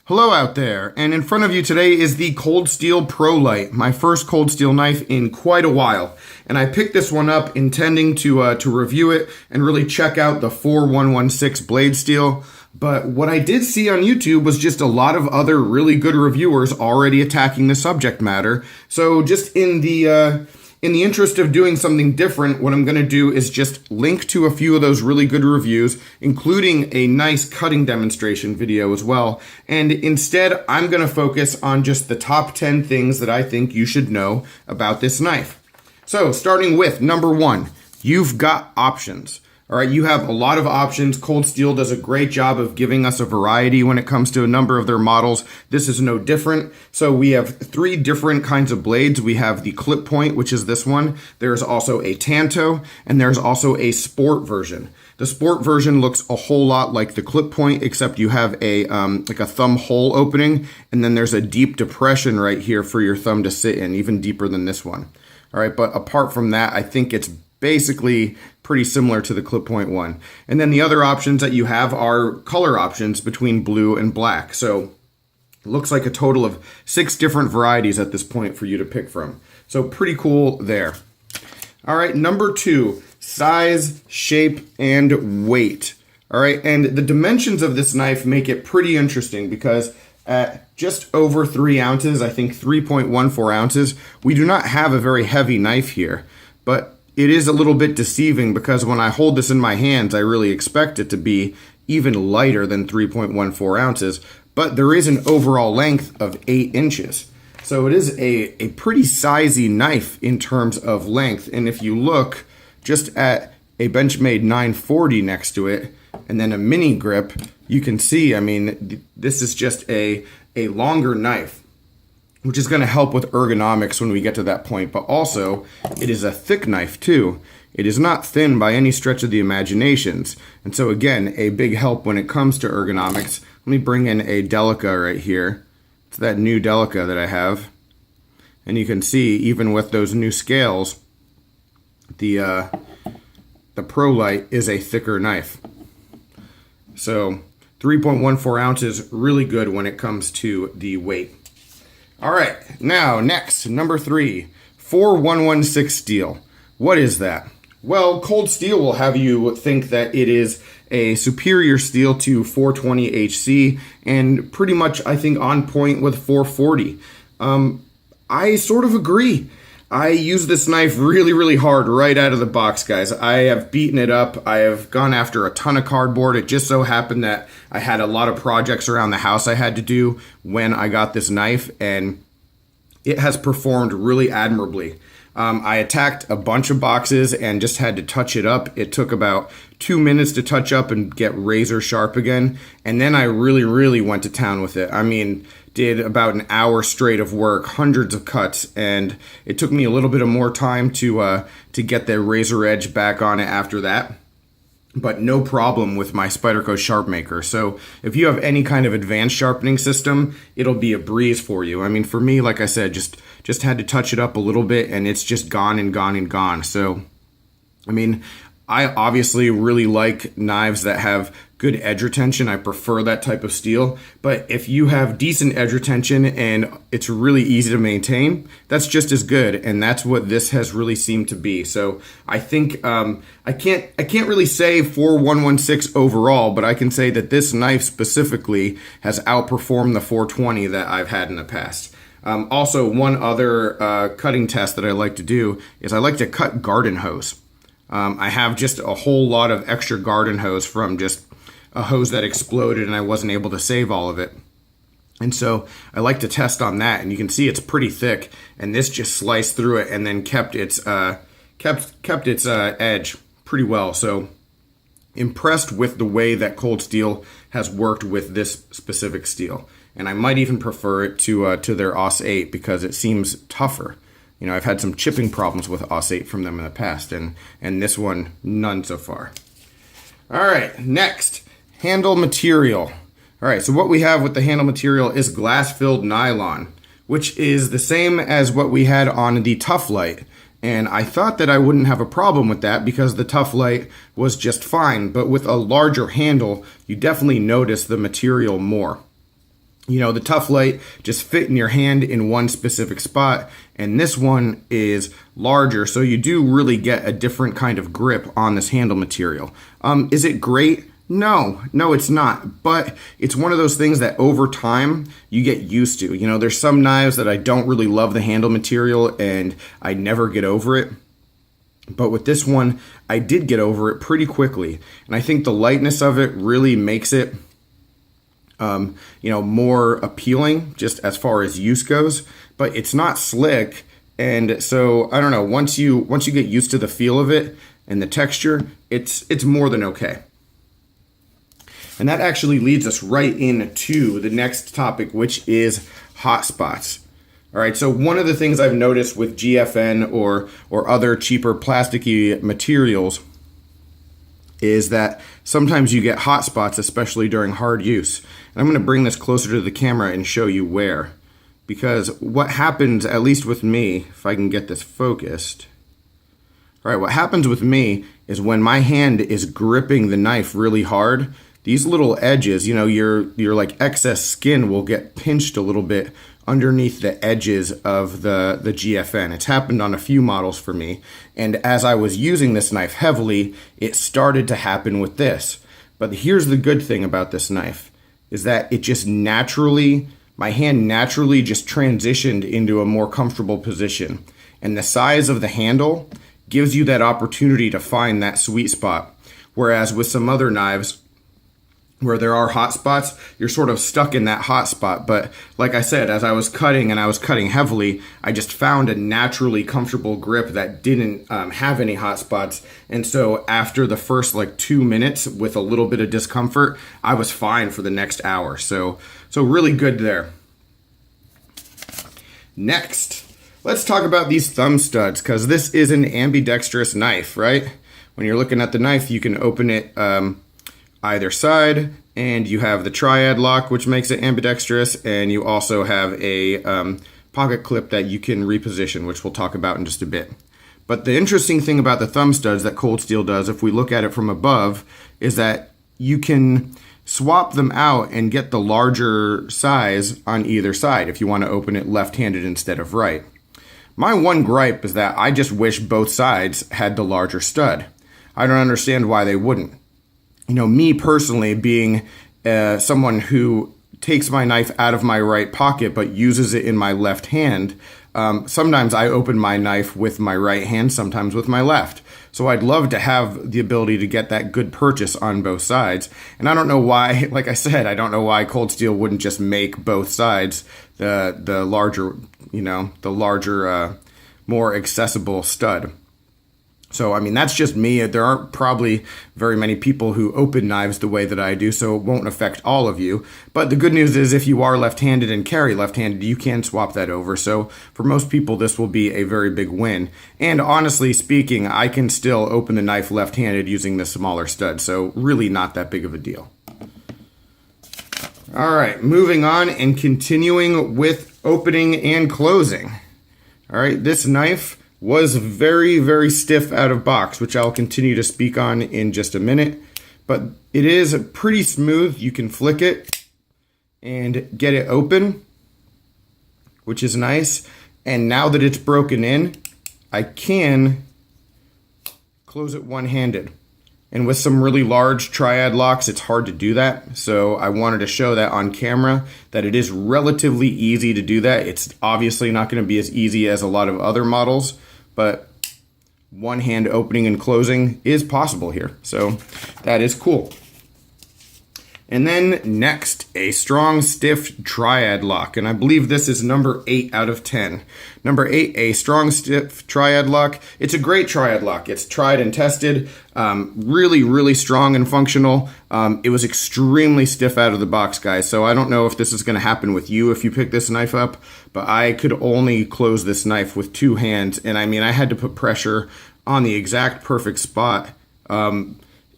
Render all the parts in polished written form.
Hello out there, and in front of you today is the Cold Steel Pro Lite, my first cold steel knife in quite a while. And I picked this one up intending to review it and really check out the 4116 blade steel. But what I did see on YouTube was just a lot of other really good reviewers already attacking the subject matter. So just in the interest of doing something different, what I'm going to do is just link to a few of those really good reviews, including a nice cutting demonstration video as well. And instead, I'm going to focus on just the top 10 things that I think you should know about this knife. So starting with number 1, you've got options. All right, you have a lot of options. Cold Steel does a great job of giving us a variety when it comes to a number of their models. This is no different. So we have 3 different kinds of blades. We have the clip point, which is this one. There's also a Tanto, and there's also a sport version. The sport version looks a whole lot like the clip point, except you have a like a thumb hole opening, and then there's a deep depression right here for your thumb to sit in, even deeper than this one. All right, but apart from that, I think it's basically pretty similar to the clip point one. And then the other options that you have are color options between blue and black. So it looks like a total of 6 different varieties at this point for you to pick from. So pretty cool there. All right, number 2, size, shape, and weight. All right, and the dimensions of this knife make it pretty interesting because at just over 3 ounces, I think 3.14 ounces, we do not have a very heavy knife here. But it is a little bit deceiving because when I hold this in my hands, I really expect it to be even lighter than 3.14 ounces, but there is an overall length of 8 inches. So it is a pretty sizey knife in terms of length. And if you look just at a Benchmade 940 next to it, and then a mini grip, you can see, I mean, this is just a longer knife, which is going to help with ergonomics when we get to that point. But also, it is a thick knife too. It is not thin by any stretch of the imaginations. And so again, a big help when it comes to ergonomics. Let me bring in a Delica right here. It's that new Delica that I have. And you can see, even with those new scales, the Pro Lite is a thicker knife. So 3.14 ounces, really good when it comes to the weight. All right, now next, number 3, 4116 steel. What is that? Well, Cold Steel will have you think that it is a superior steel to 420 HC and pretty much, I think, on point with 440. I sort of agree. I use this knife really, really hard right out of the box, guys. I have beaten it up. I have gone after a ton of cardboard. It just so happened that I had a lot of projects around the house I had to do when I got this knife, and it has performed really admirably. I attacked a bunch of boxes and just had to touch it up. It took about 2 minutes to touch up and get razor sharp again, and then I really, really went to town with it. I mean, did about an hour straight of work, hundreds of cuts, and it took me a little bit of more time to get the razor edge back on it after that. But no problem with my Spyderco Sharp Maker. So if you have any kind of advanced sharpening system, it'll be a breeze for you. I mean, for me, like I said, just had to touch it up a little bit, and it's just gone and gone and gone. So, I mean, I obviously really like knives that have good edge retention. I prefer that type of steel. But if you have decent edge retention and it's really easy to maintain, that's just as good. And that's what this has really seemed to be. So I think I can't really say 4116 overall, but I can say that this knife specifically has outperformed the 420 that I've had in the past. Also, one other cutting test that I like to do is I like to cut garden hose. I have just a whole lot of extra garden hose from just a hose that exploded and I wasn't able to save all of it. And so I like to test on that, and you can see it's pretty thick, and this just sliced through it and then kept its edge pretty well. So impressed with the way that Cold Steel has worked with this specific steel. And I might even prefer it to their AUS 8 because it seems tougher. You know, I've had some chipping problems with AUS 8 from them in the past, and this one, none so far. All right, next, handle material. All right, so what we have with the handle material is glass-filled nylon, which is the same as what we had on the Tuff Lite. And I thought that I wouldn't have a problem with that because the Tuff Lite was just fine, but with a larger handle, you definitely notice the material more. You know, the Tuff Lite just fit in your hand in one specific spot, and this one is larger, so you do really get a different kind of grip on this handle material. Is it great? No, it's not, but it's one of those things that over time you get used to. You know, there's some knives that I don't really love the handle material and I never get over it. But with this one, I did get over it pretty quickly. And I think the lightness of it really makes it, you know, more appealing just as far as use goes. But it's not slick. And so, I don't know, once you get used to the feel of it and the texture, it's more than okay. And that actually leads us right into the next topic, which is hot spots. All right, so one of the things I've noticed with GFN or other cheaper plasticky materials is that sometimes you get hot spots, especially during hard use. And I'm going to bring this closer to the camera and show you where. Because what happens, at least with me, if I can get this focused. All right, what happens with me is when my hand is gripping the knife really hard, these little edges, you know, your like excess skin will get pinched a little bit underneath the edges of the GFN. It's happened on a few models for me. And as I was using this knife heavily, it started to happen with this. But here's the good thing about this knife, is that it just naturally, my hand naturally just transitioned into a more comfortable position. And the size of the handle gives you that opportunity to find that sweet spot. Whereas with some other knives, where there are hot spots, you're sort of stuck in that hot spot. But like I said, as I was cutting and I was cutting heavily, I just found a naturally comfortable grip that didn't have any hot spots. And so after the first like 2 minutes with a little bit of discomfort, I was fine for the next hour. So really good there. Next, let's talk about these thumb studs, because this is an ambidextrous knife, right? When you're looking at the knife, you can open it either side, and you have the Triad lock, which makes it ambidextrous, and you also have a pocket clip that you can reposition, which we'll talk about in just a bit. But the interesting thing about the thumb studs that Cold Steel does, if we look at it from above, is that you can swap them out and get the larger size on either side if you want to open it left-handed instead of right. My one gripe is that I just wish both sides had the larger stud. I don't understand why they wouldn't. You know, me personally, being someone who takes my knife out of my right pocket but uses it in my left hand, sometimes I open my knife with my right hand, sometimes with my left. So I'd love to have the ability to get that good purchase on both sides. And I don't know why, like I said, I don't know why Cold Steel wouldn't just make both sides the larger, you know, the larger, more accessible stud. So, I mean, that's just me. There aren't probably very many people who open knives the way that I do, so it won't affect all of you. But the good news is if you are left-handed and carry left-handed, you can swap that over. So for most people, this will be a very big win. And honestly speaking, I can still open the knife left-handed using the smaller stud, so really not that big of a deal. All right, moving on and continuing with opening and closing. All right, this knife was very, very stiff out of box, which I'll continue to speak on in just a minute. But it is pretty smooth. You can flick it and get it open, which is nice. And now that it's broken in, I can close it one-handed. And with some really large Triad locks, it's hard to do that. So I wanted to show that on camera, that it is relatively easy to do that. It's obviously not going to be as easy as a lot of other models, but one hand opening and closing is possible here. So that is cool. And then next, a strong, stiff Triad lock. And I believe this is number 8 out of 10. Number 8, a strong, stiff Triad lock. It's a great Triad lock. It's tried and tested. Really, really strong and functional. It was extremely stiff out of the box, guys. So I don't know if this is going to happen with you if you pick this knife up. But I could only close this knife with 2 hands. And I mean, I had to put pressure on the exact perfect spot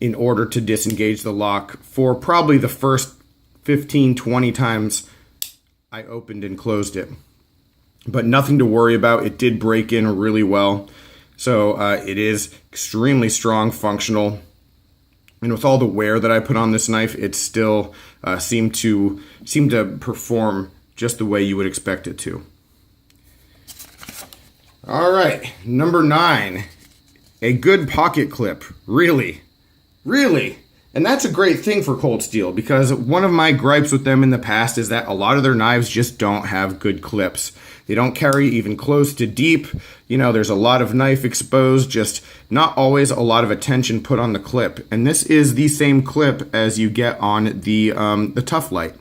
in order to disengage the lock for probably the first 15-20 times I opened and closed it. But nothing to worry about. It did break in really well. So it is extremely strong, functional, And with all the wear that I put on this knife, it still seemed to perform just the way you would expect it to. All right, number 9, a good pocket clip. Really? And that's a great thing for Cold Steel, because one of my gripes with them in the past is that a lot of their knives just don't have good clips. They don't carry even close to deep. You know, there's a lot of knife exposed, just not always a lot of attention put on the clip. And this is the same clip as you get on the Tuff Lite.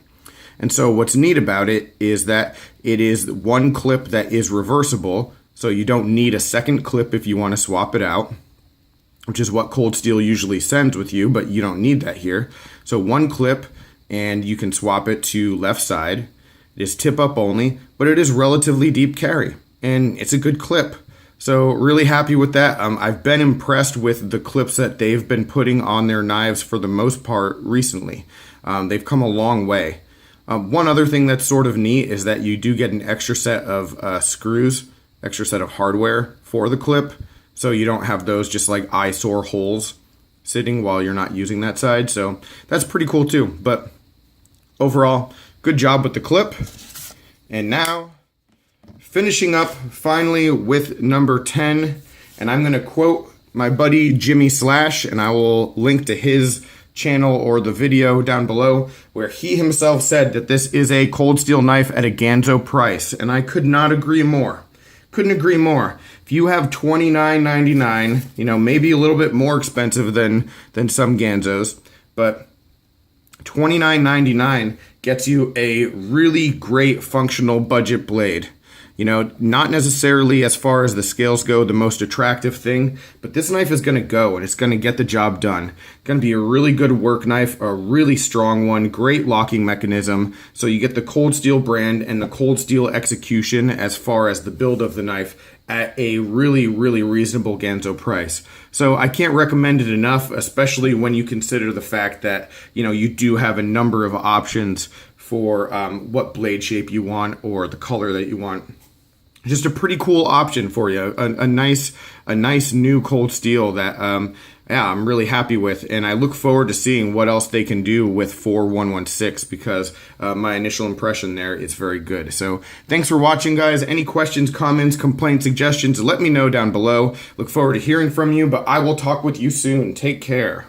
And so what's neat about it is that it is one clip that is reversible, so you don't need a second clip if you want to swap it out, which is what Cold Steel usually sends with you, but you don't need that here. So one clip, and you can swap it to left side. It is tip up only, but it is relatively deep carry, and it's a good clip. So really happy with that. I've been impressed with the clips that they've been putting on their knives for the most part recently. They've come a long way. One other thing that's sort of neat is that you do get an extra set of screws, extra set of hardware for the clip, so you don't have those just like eyesore holes sitting while you're not using that side. So that's pretty cool too. But overall, good job with the clip. And now, finishing up finally with number 10, and I'm going to quote my buddy Jimmy Slash, and I will link to his channel or the video down below, where he himself said that this is a Cold Steel knife at a Ganzo price, and I could not agree more. Couldn't agree more. If you have $29.99, you know, maybe a little bit more expensive than some Ganzos, but $29.99 gets you a really great functional budget blade. You know, not necessarily as far as the scales go the most attractive thing, but this knife is going to go and it's going to get the job done. Going to be a really good work knife, a really strong one, great locking mechanism. So you get the Cold Steel brand and the Cold Steel execution as far as the build of the knife at a really, really reasonable Ganzo price. So I can't recommend it enough, especially when you consider the fact that, you know, you do have a number of options for what blade shape you want or the color that you want. Just a pretty cool option for you. A nice new Cold Steel that yeah, I'm really happy with, and I look forward to seeing what else they can do with 4116, because my initial impression there is very good. So thanks for watching, guys. Any questions, comments, complaints, suggestions, let me know down below. Look forward to hearing from you, but I will talk with you soon. Take care.